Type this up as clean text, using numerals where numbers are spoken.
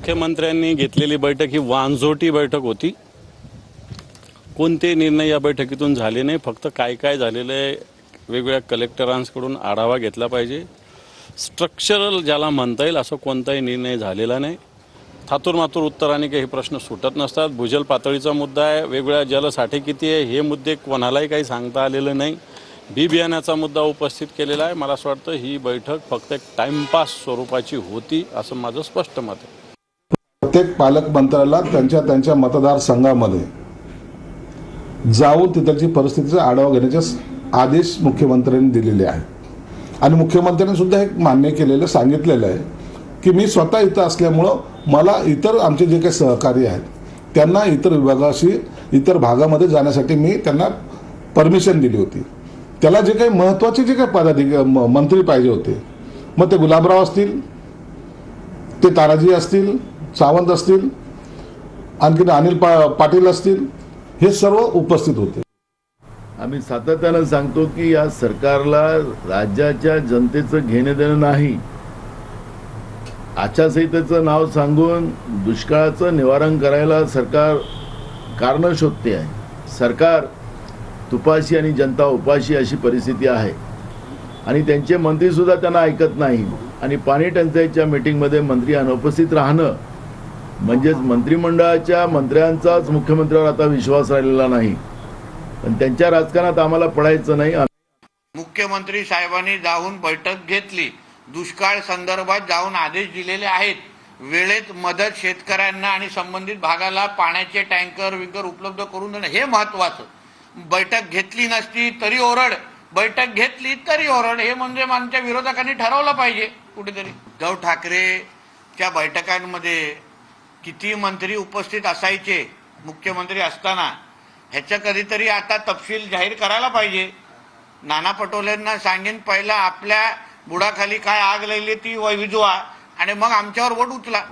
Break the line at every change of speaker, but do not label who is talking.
मुख्यमंत्र्यांनी घेतलेली बैठक ही वांझोटी बैठक होती। कोणते निर्णय या बैठकीतून झाले नाही, फक्त काय काय झालेलं आहे वेगवेगळ्या कलेक्टरांकडून आढावा घेतला पाहिजे। स्ट्रक्चरल ज्याला म्हणता येईल असं कोणताही निर्णय झालेला नाही। थातूरमातूर उत्तराने काही प्रश्न सुटत नसतात। भूजल पातळीचा मुद्दा आहे, वेगवेगळ्या जलसाठे किती आहे हे मुद्दे कोणालाही काही सांगता आलेलं नाही। बी बियाण्याचा मुद्दा उपस्थित केलेला आहे। मला असं वाटतं ही बैठक फक्त एक टाइमपास स्वरूपाची होती असं माझं स्पष्ट मत आहे।
प्रत्येक पालकमंत्र्याला त्यांच्या त्यांच्या मतदारसंघामध्ये जाऊन तिथलची परिस्थितीचा आढावा घेण्याचे आदेश मुख्यमंत्र्यांनी दिलेले आहेत आणि मुख्यमंत्र्यांनी सुद्धा एक मान्य केलेलं सांगितलेलं आहे की मी स्वतः इथं असल्यामुळं मला इतर आमचे जे काही सहकारी आहेत त्यांना इतर विभागाशी इतर भागामध्ये जाण्यासाठी मी त्यांना परमिशन दिली होती। त्याला जे काही महत्त्वाचे जे काही मंत्री पाहिजे होते, मग ते गुलाबराव असतील, ते तानाजी असतील, सावंत असतील, आणखी अनिल पाटील असतील, हे सर्व उपस्थित होते।
आम्ही सातत्यानं सांगतो की या सरकारला राज्याच्या जनतेचं घेणं देणं नाही। आचारसंहितेचं नाव सांगून दुष्काळाचं निवारण करायला सरकार कारणं शोधते आहे। सरकार तुपाशी आणि जनता उपाशी अशी परिस्थिती आहे आणि त्यांचे मंत्री सुद्धा त्यांना ऐकत नाही आणि पाणी टंचाईच्या मीटिंगमध्ये मंत्री अनुपस्थित राहणं म्हणजेच मंत्रिमंडळाच्या मंत्र्यांचाच मुख्यमंत्र्यावर आता विश्वास राहिलेला नाही। पण त्यांच्या राजकारणात आम्हाला पडायचं नाही।
मुख्यमंत्री साहेबांनी जाऊन बैठक घेतली, दुष्काळ संदर्भात जाऊन आदेश दिलेले आहेत। वेळेत मदत शेतकऱ्यांना आणि संबंधित भागाला पाण्याचे टँकर विकर उपलब्ध करून देणं हे महत्त्वाचं। बैठक घेतली नसती तरी ओरड, बैठक घेतली तरी ओरड, हे म्हणजे आमच्या विरोधकांनी ठरवलं पाहिजे कुठेतरी। उद्धव ठाकरेच्या बैठकांमध्ये किती मंत्री उपस्थित असायचे मुख्यमंत्री असताना ह्याचं कधीतरी आता तपशील जाहीर करायला पाहिजे। नाना पटोलेंना सांगेन पहिला आपल्या बुडाखाली काय आग लागली ती विझवा आणि मग आमच्यावर बोट उचला।